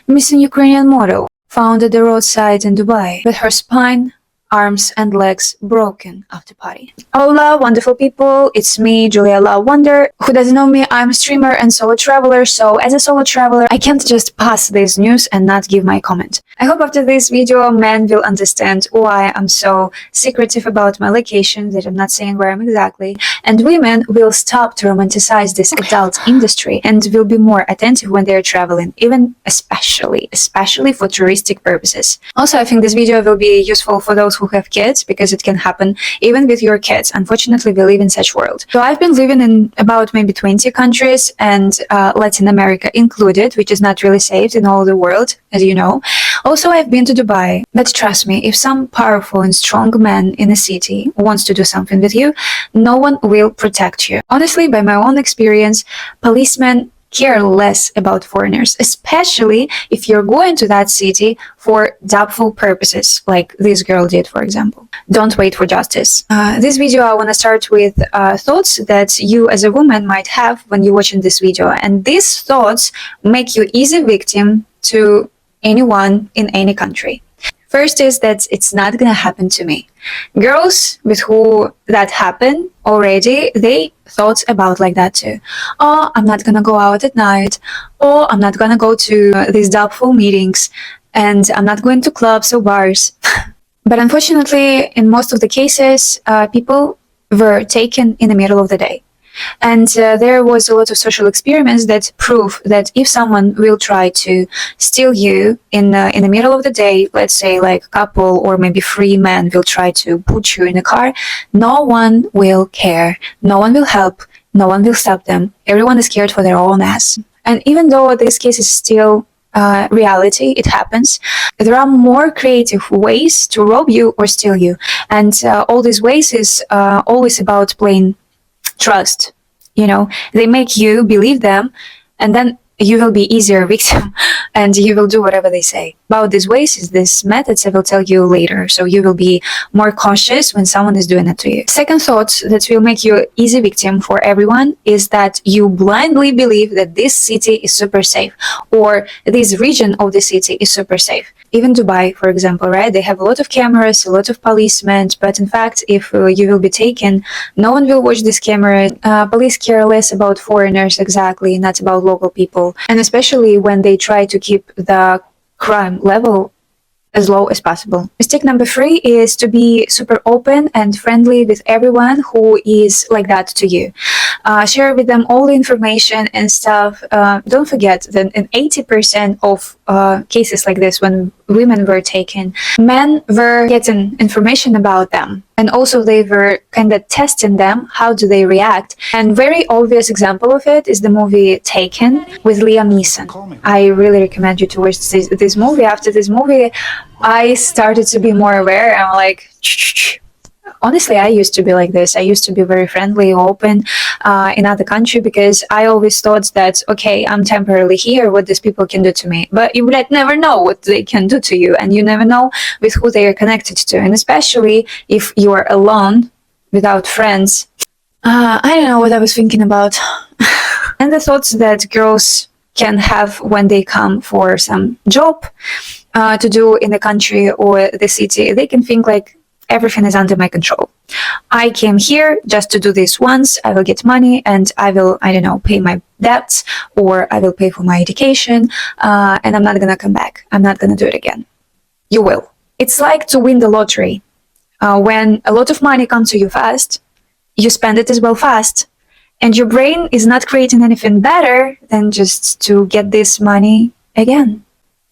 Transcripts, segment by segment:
Missing Ukrainian model found at the roadside in Dubai with her spine, arms and legs broken after party. Hola, wonderful people, it's me, Julia Love Wonder. Who doesn't know me, I'm a streamer and solo traveler, so as a solo traveler, I can't just pass this news and not give my comment. I hope after this video, men will understand why I'm so secretive about my location, that I'm not saying where I'm exactly, and women will stop to romanticize this adult industry and will be more attentive when they're traveling, even especially for touristic purposes. Also, I think this video will be useful for those who have kids, because it can happen even with your kids. Unfortunately, we live in such world. So I've been living in about maybe 20 countries, and Latin America included, which is not really safe in all the world, as you know. Also, I've been to Dubai, but trust me, if some powerful and strong man in a city wants to do something with you, no one will protect you. Honestly, by my own experience, policemen care less about foreigners, especially if you're going to that city for doubtful purposes, like this girl did, for example. Don't wait for justice. This video, I want to start with thoughts that you as a woman might have when you're watching this video. And these thoughts make you easy victim to anyone in any country. First is that it's not gonna happen to me. Girls with who that happened already, they thought about like that too. Oh, I'm not gonna go out at night. Oh, I'm not gonna go to these doubtful meetings. And I'm not going to clubs or bars. But unfortunately, in most of the cases, people were taken in the middle of the day. And there was a lot of social experiments that prove that if someone will try to steal you in the middle of the day, let's say like a couple or maybe 3 men will try to put you in a car, no one will care, no one will help, no one will stop them. Everyone is scared for their own ass. And even though this case is still reality, it happens, there are more creative ways to rob you or steal you. And all these ways is always about playing trust. You know, they make you believe them, and then you will be easier victim and you will do whatever they say. About these ways is these methods I will tell you later, so you will be more cautious when someone is doing it to you. Second thought that will make you easy victim for everyone is that you blindly believe that this city is super safe, or this region of the city is super safe. Even Dubai, for example, right? They have a lot of cameras, a lot of policemen, but in fact, if you will be taken, no one will watch this camera. Police care less about foreigners exactly, not about local people. And especially when they try to keep the crime level as low as possible. Mistake number 3 is to be super open and friendly with everyone who is like that to you. Share with them all the information and stuff. Don't forget that in 80% of cases like this, when women were taken, men were getting information about them. And also they were kind of testing them, how do they react. And very obvious example of it is the movie Taken with Liam Neeson. I really recommend you to watch this movie. After this movie, I started to be more aware. I'm like, honestly, I used to be like this. I used to be very friendly, open in other country, because I always thought that, okay, I'm temporarily here, what these people can do to me. But you would never know what they can do to you, and you never know with who they are connected to. And especially if you are alone, without friends. I don't know what I was thinking about. And the thoughts that girls can have when they come for some job to do in the country or the city, they can think like, everything is under my control. I came here just to do this once. I will get money and I will, I don't know, pay my debts, or I will pay for my education, and I'm not gonna come back. I'm not gonna do it again. You will. It's like to win the lottery. When a lot of money comes to you fast, you spend it as well fast, and your brain is not creating anything better than just to get this money again,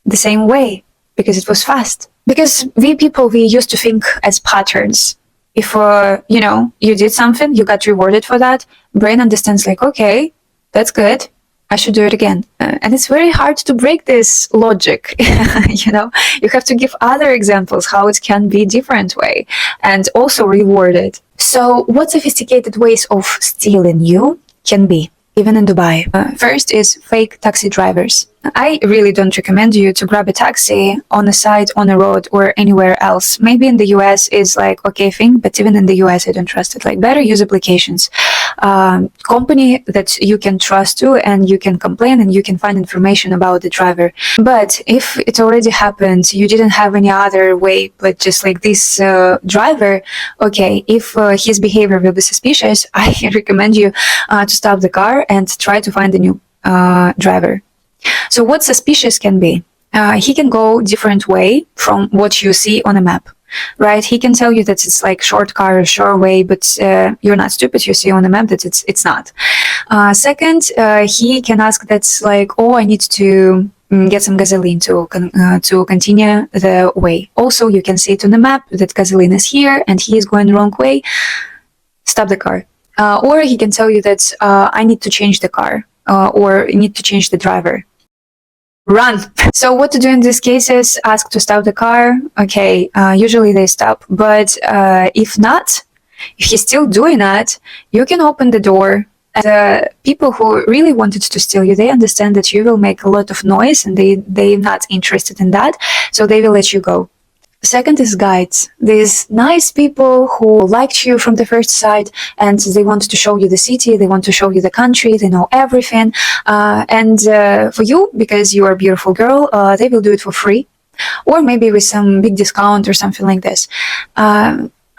the same way, because it was fast. Because we people, we used to think as patterns. If, you know, you did something, you got rewarded for that, brain understands like, okay, that's good, I should do it again. And it's very hard to break this logic, you know? You have to give other examples how it can be different way and also rewarded. So what sophisticated ways of stealing you can be, even in Dubai? First is fake taxi drivers. I really don't recommend you to grab a taxi on a side, on a road, or anywhere else. Maybe in the US is like okay thing, but even in the US I don't trust it. Like, better use applications. company that you can trust to, and you can complain and you can find information about the driver. But if it already happened, you didn't have any other way but just like this driver, okay, if his behavior will be suspicious, I recommend you to stop the car and try to find a new driver. So what suspicious can be? He can go different way from what you see on a map, right? He can tell you that it's like short car or short way, but you're not stupid. You see on the map that it's not. Second, he can ask that's like, oh, I need to get some gasoline to continue the way. Also, you can see it on the map that gasoline is here and he is going the wrong way. Stop the car. Or he can tell you that I need to change the car or need to change the driver. Run. So what to do in these cases? Ask to stop the car. Okay, usually they stop. But if not, if he's still doing that, you can open the door. The people who really wanted to steal you, they understand that you will make a lot of noise and they're not interested in that. So they will let you go. Second is guides. These nice people who liked you from the first sight and they want to show you the city, they want to show you the country, they know everything. And for you, because you are a beautiful girl, they will do it for free or maybe with some big discount or something like this.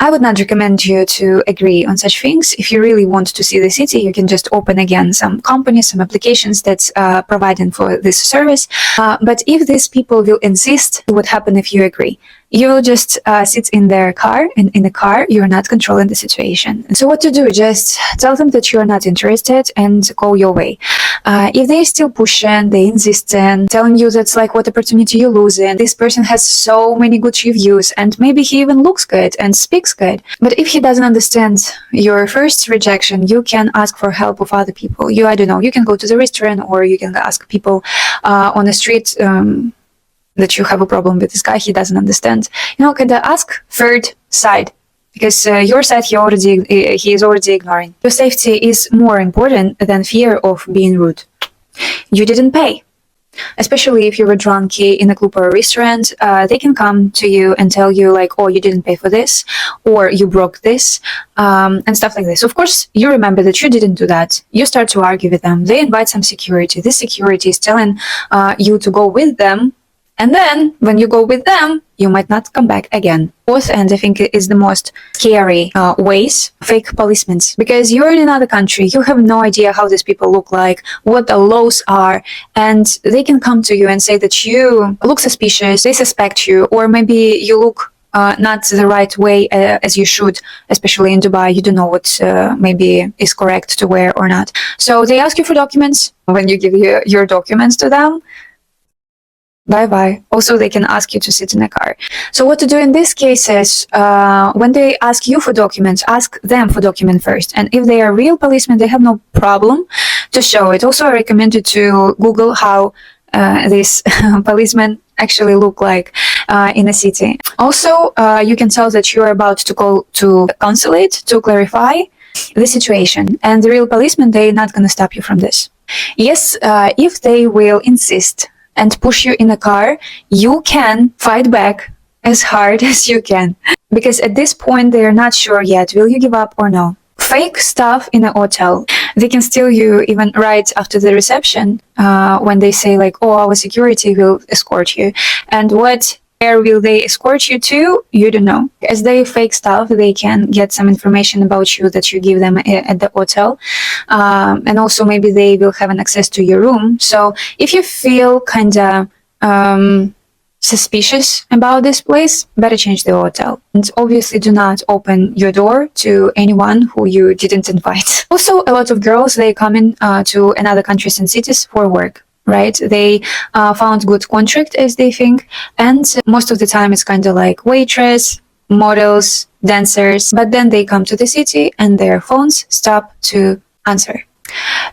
I would not recommend you to agree on such things. If you really want to see the city, you can just open again some companies, some applications that's providing for this service. But if these people will insist, what happens if you agree? You will just sit in their car, and in the car, you're not controlling the situation. And so what to do? Just tell them that you're not interested and go your way. If they're still pushing, they insisting, telling you that's like what opportunity you're losing. This person has so many good reviews and maybe he even looks good and speaks good. But if he doesn't understand your first rejection, you can ask for help of other people. I don't know, you can go to the restaurant or you can ask people on the street that you have a problem with this guy, he doesn't understand. Kind of ask third side. Because your side he is already ignoring. Your safety is more important than fear of being rude. You didn't pay. Especially if you're a drunkie in a club or a restaurant, they can come to you and tell you like, oh, you didn't pay for this, or you broke this, and stuff like this. Of course, you remember that you didn't do that. You start to argue with them. They invite some security. This security is telling you to go with them. And then when you go with them, you might not come back again. Fourth, and I think it is the most scary ways, fake policemen. Because you're in another country, you have no idea how these people look like, what the laws are, and they can come to you and say that you look suspicious, they suspect you, or maybe you look not the right way as you should, especially in Dubai. You don't know what maybe is correct to wear or not. So they ask you for documents. When you give your documents to them, bye-bye. Also, they can ask you to sit in a car. So what to do in these cases? When they ask you for documents, ask them for document first. And if they are real policemen, they have no problem to show it. Also, I recommend you to Google how these policemen actually look like in a city. Also, you can tell that you're about to go to the consulate to clarify the situation. And the real policemen, they're not going to stop you from this. Yes, if they will insist and push you in a car, you can fight back as hard as you can. Because at this point, they are not sure yet, will you give up or no? Fake stuff in a hotel. They can steal you even right after the reception when they say like, oh, our security will escort you. And where will they escort you to? You don't know. As they fake stuff, they can get some information about you that you give them at the hotel. And also maybe they will have an access to your room. So if you feel kind of suspicious about this place, better change the hotel. And obviously do not open your door to anyone who you didn't invite. Also, a lot of girls, they come in to another countries and cities for work. Right? They found good contract, as they think, and most of the time it's kind of like waitress, models, dancers, but then they come to the city and their phones stop to answer.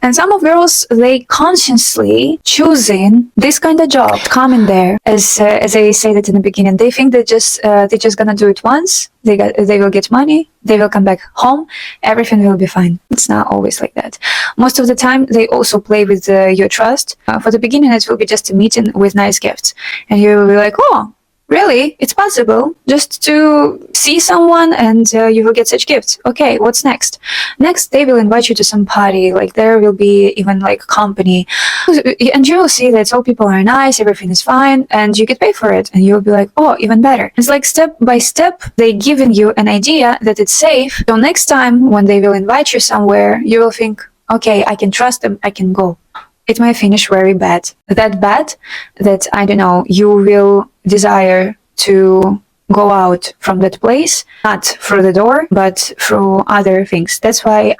And some of girls, they consciously choosing this kind of job, coming there, as I said it in the beginning. They think they're just gonna do it once. They will get money. They will come back home. Everything will be fine. It's not always like that. Most of the time, they also play with your trust. For the beginning, it will be just a meeting with nice gifts, and you will be like, oh, Really? It's possible just to see someone and you will get such gifts. Okay, what's next? Next, they will invite you to some party. Like there will be even like company. And you will see that all people are nice, everything is fine, and you get paid for it. And you'll be like, oh, even better. It's like step by step, they giving you an idea that it's safe. So next time when they will invite you somewhere, you will think, okay, I can trust them, I can go. It might finish very bad. That bad that, I don't know, you will desire to go out from that place, not through the door, but through other things. That's why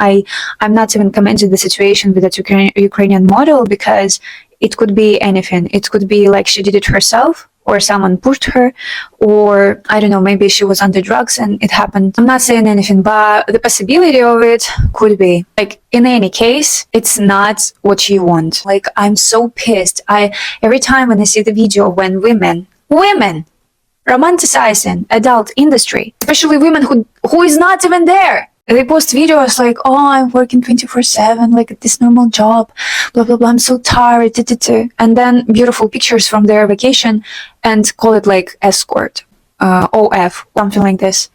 I'm not even commenting the situation with that Ukrainian model, because it could be anything. It could be like she did it herself, or someone pushed her, or I don't know, maybe she was under drugs and it happened. I'm not saying anything, but the possibility of it could be. Like, in any case, it's not what you want. Like, I'm so pissed. Every time when I see the video when women romanticizing adult industry, especially women who is not even there. They post videos like, oh, I'm working 24/7, like at this normal job, blah, blah, blah, I'm so tired, and then beautiful pictures from their vacation and call it like escort, OF, something like this.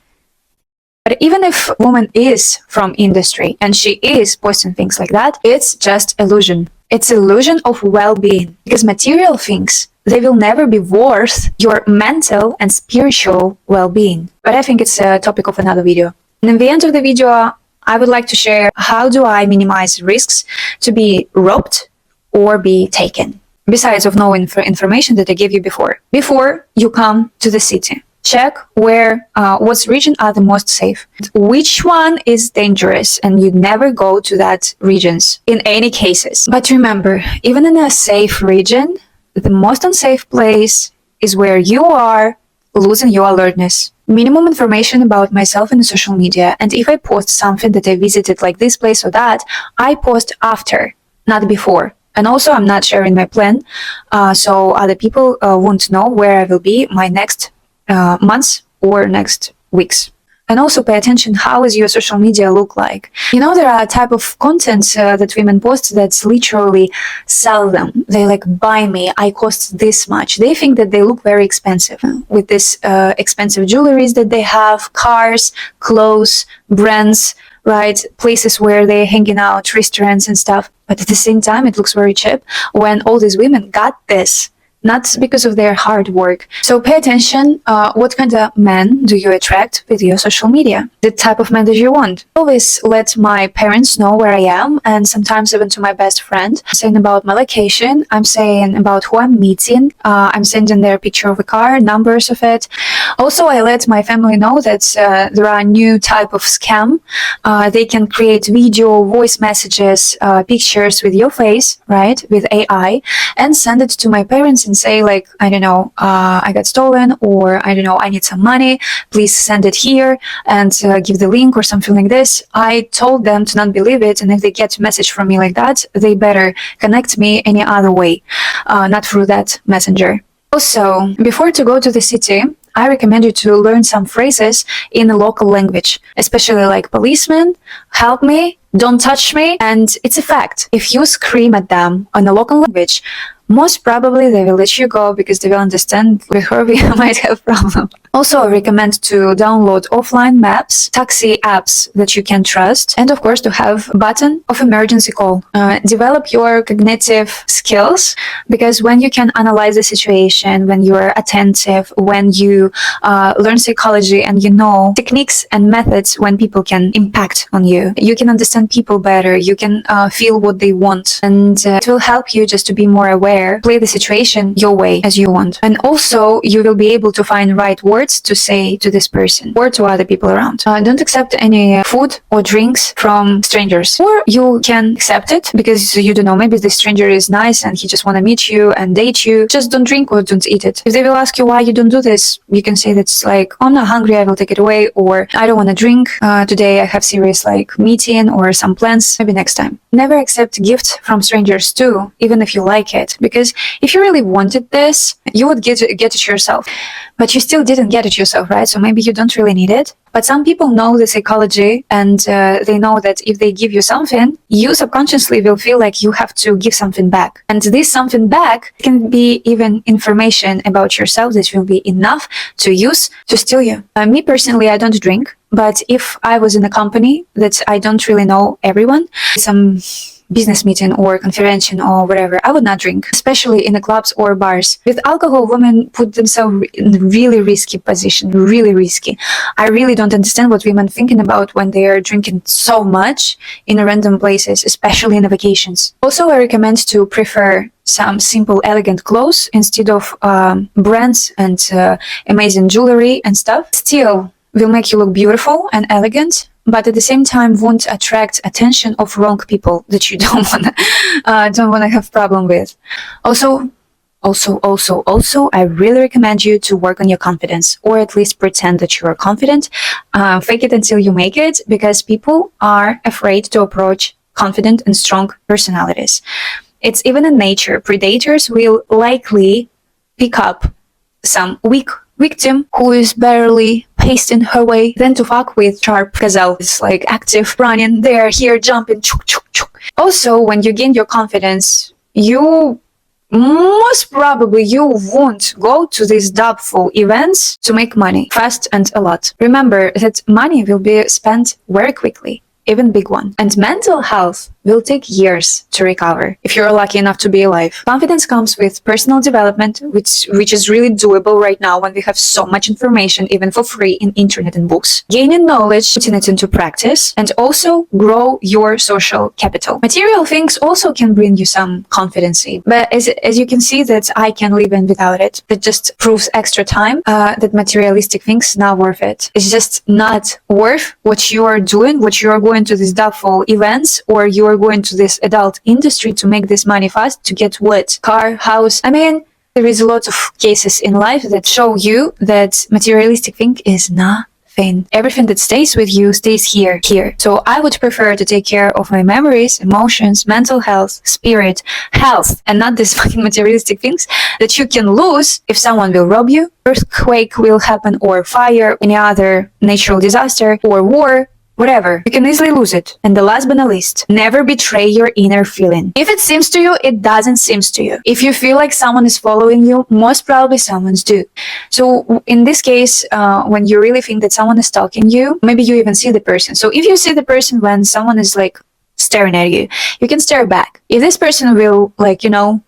But even if a woman is from industry and she is posting things like that, it's just illusion. It's illusion of well-being, because material things, they will never be worth your mental and spiritual well-being. But I think it's a topic of another video. And in the end of the video, I would like to share how do I minimize risks to be robbed or be taken, besides of knowing information that I gave you before. Before you come to the city, check what region are the most safe, which one is dangerous, and you never go to that regions in any cases. But remember, even in a safe region, the most unsafe place is where you are losing your alertness. Minimum information about myself in social media, and if I post something that I visited like this place or that, I post after, not before. And also I'm not sharing my plan, so other people won't know where I will be my next months or next weeks. And also pay attention, how is your social media look like? You know, there are a type of content that women post that's literally sell them. They like, buy me, I cost this much. They think that they look very expensive with this expensive jewelries that they have, cars, clothes, brands, right? Places where they're hanging out, restaurants and stuff. But at the same time, it looks very cheap when all these women got this. Not because of their hard work. So pay attention, what kind of men do you attract with your social media? The type of man that you want. Always let my parents know where I am, and sometimes even to my best friend. I'm saying about my location, I'm saying about who I'm meeting, I'm sending their picture of a car, numbers of it. Also, I let my family know that there are new type of scam. They can create video, voice messages, pictures with your face, right, with AI, and send it to my parents and say like, I don't know, I got stolen, or I don't know, I need some money, please send it here and give the link or something like this. I told them to not believe it, and if they get a message from me like that, they better connect me any other way, not through that messenger. Also, before to go to the city, I recommend you to learn some phrases in a local language, especially like policeman, help me, don't touch me, and it's a fact. If you scream at them in a local language, most probably they will let you go because they will understand with her we might have problem. Also, I recommend to download offline maps, taxi apps that you can trust, and of course to have a button of emergency call. Develop your cognitive skills, because when you can analyze the situation, when you are attentive, when you learn psychology and you know techniques and methods when people can impact on you, you can understand people better, you can feel what they want, and it will help you just to be more aware, play the situation your way as you want. And also you will be able to find right words to say to this person or to other people around. Don't accept any food or drinks from strangers, or you can accept it because you don't know, maybe the stranger is nice and he just want to meet you and date you. Just don't drink or don't eat it. If they will ask you why you don't do this, you can say that's like, oh, I'm not hungry, I will take it away, or I don't want to drink today, I have serious like meeting or some plans, maybe next time. Never accept gifts from strangers too, even if you like it, because if you really wanted this, you would get it yourself, but you still didn't get it yourself, right? So maybe you don't really need it. But some people know the psychology, and they know that if they give you something, you subconsciously will feel like you have to give something back. And this something back can be even information about yourself that will be enough to use to steal you. Me personally, I don't drink, but if I was in a company that I don't really know everyone, some business meeting or conference or whatever, I would not drink, especially in the clubs or bars. With alcohol, women put themselves in a really risky position, really risky. I really don't understand what women thinking about when they are drinking so much in random places, especially in the vacations. Also, I recommend to prefer some simple, elegant clothes instead of brands and amazing jewelry and stuff. Still will make you look beautiful and elegant, but at the same time won't attract attention of wrong people that you don't wanna have problem with. Also, I really recommend you to work on your confidence, or at least pretend that you are confident. Fake it until you make it, because people are afraid to approach confident and strong personalities. It's even in nature. Predators will likely pick up some weak victim who is barely pasting her way than to fuck with sharp gazelle. It's like active, running there, here, jumping, chuk, chuk, chuk. Also, when you gain your confidence, you most probably you won't go to these doubtful events to make money fast and a lot. Remember that money will be spent very quickly, even big one. And mental health will take years to recover if you're lucky enough to be alive. Confidence comes with personal development, which is really doable right now when we have so much information, even for free, in internet and books. Gaining knowledge, putting it into practice, and also grow your social capital. Material things also can bring you some confidence, but as you can see that I can live in without it. That just proves extra time that materialistic things not worth it. It's just not worth what you are doing, what you are going to these doubtful events, or you are going to this adult industry to make this money fast, to get what? Car, house. I mean, there is a lot of cases in life that show you that materialistic thing is nothing. Everything that stays with you stays here. So I would prefer to take care of my memories, emotions, mental health, spirit, health, and not these fucking materialistic things that you can lose if someone will rob you, earthquake will happen, or fire, any other natural disaster, or war. Whatever, you can easily lose it. And the last but not least, never betray your inner feeling. If it seems to you, it doesn't seem to you. If you feel like someone is following you, most probably someone's do. So in this case, when you really think that someone is stalking you, maybe you even see the person. So if you see the person when someone is like staring at you, you can stare back. If this person will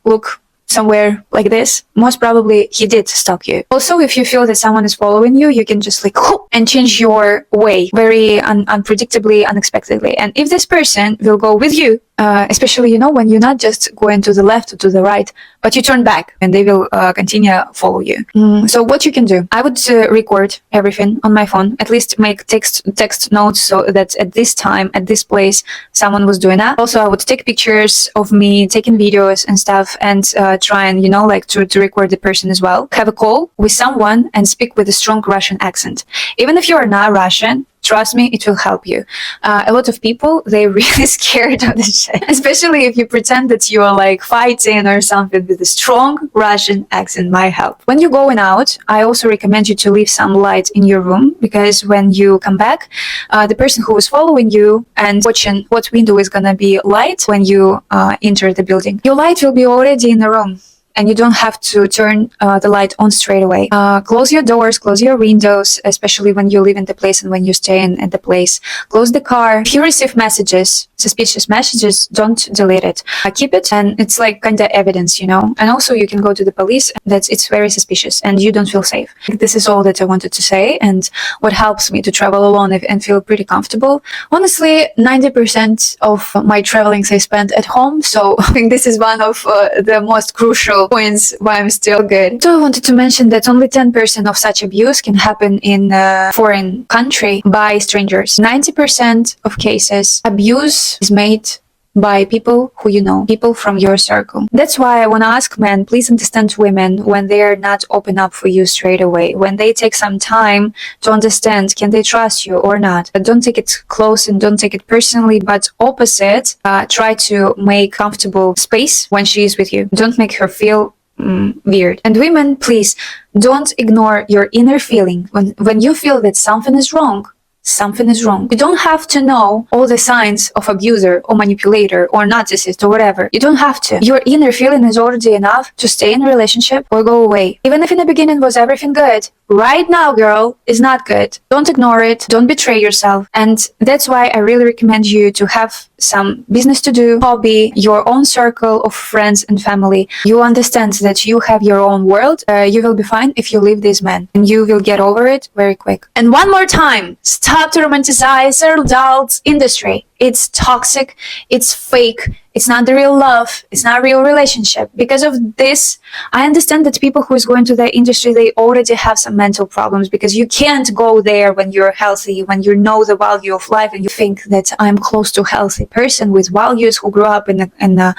look somewhere like this, most probably he did stalk you. Also, if you feel that someone is following you, you can just and change your way very unpredictably, unexpectedly. And if this person will go with you, especially when you're not just going to the left or to the right, but you turn back and they will continue follow you. So what you can do, I would record everything on my phone, at least make text notes, so that at this time, at this place, someone was doing that. Also, I would take pictures of me taking videos and stuff, and try and to record the person as well. Have a call with someone and speak with a strong Russian accent. Even if you are not Russian, trust me, it will help you. A lot of people, they're really scared of this shit. Especially if you pretend that you are fighting or something, with a strong Russian accent might help. When you're going out, I also recommend you to leave some light in your room, because when you come back, the person who is following you and watching what window is gonna be light when you enter the building, your light will be already in the room. And you don't have to turn the light on straight away. Close your doors, close your windows, especially when you live in the place and when you're staying at the place. Close the car. If you receive messages, suspicious messages, don't delete it. Keep it, and it's kind of evidence, And also you can go to the police. It's very suspicious and you don't feel safe. This is all that I wanted to say, and what helps me to travel alone and feel pretty comfortable. Honestly, 90% of my travelings I spent at home, so I think this is one of the most crucial points why I'm still good. So I wanted to mention that only 10% of such abuse can happen in a foreign country by strangers. 90% of cases, abuse is made by people who people from your circle. That's why I want to ask men, please understand women when they are not open up for you straight away, when they take some time to understand, can they trust you or not. But don't take it close and don't take it personally, but opposite, try to make comfortable space when she is with you. Don't make her feel weird. And women, please don't ignore your inner feeling. When you feel that something is wrong, something is wrong. You don't have to know all the signs of abuser or manipulator or narcissist or whatever. You don't have to. Your inner feeling is already enough to stay in a relationship or go away. Even if in the beginning was everything good, right now, girl, is not good. Don't ignore it. Don't betray yourself. And that's why I really recommend you to have some business to do, hobby, your own circle of friends and family. You understand that you have your own world. You will be fine if you leave this man, and you will get over it very quick. And one more time, stop to romanticize adult industry. It's toxic. It's fake. It's not the real love. It's not a real relationship. Because of this, I understand that people who is going to the industry, they already have some mental problems, because you can't go there when you're healthy, when you know the value of life, and you think that I'm close to a healthy person with values, who grew up in a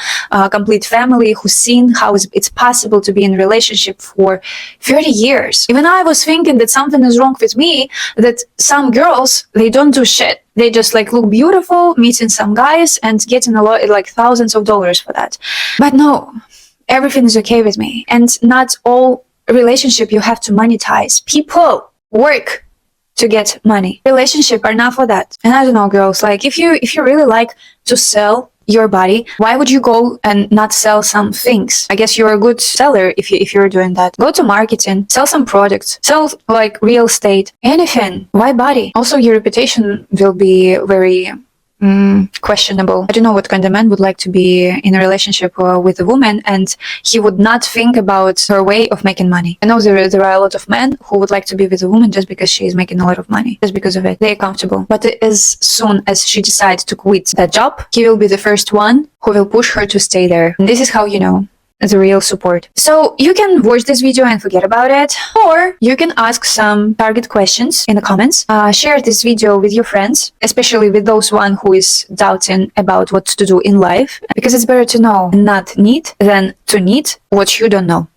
complete family, who's seen how it's possible to be in a relationship for 30 years. Even I was thinking that something is wrong with me, that some girls, they don't do shit. They just like look beautiful, meeting some guys and getting a lot, like thousands of dollars for that. But no, everything is okay with me. And not all relationship you have to monetize. People work to get money. Relationship are not for that. And I don't know, girls, like if you really like to sell your body, why would you go and not sell some things? I guess you're a good seller if you're doing that. Go to marketing, sell some products, sell like real estate, anything. Why body? Also, your reputation will be very questionable. I don't know what kind of man would like to be in a relationship with a woman and he would not think about her way of making money. I know there are a lot of men who would like to be with a woman just because she is making a lot of money, just because of it. They're comfortable. But as soon as she decides to quit that job, he will be the first one who will push her to stay there. And this is how you know the real support. So you can watch this video and forget about it, or you can ask some target questions in the comments. Share this video with your friends, especially with those one who is doubting about what to do in life, because it's better to know and not need than to need what you don't know.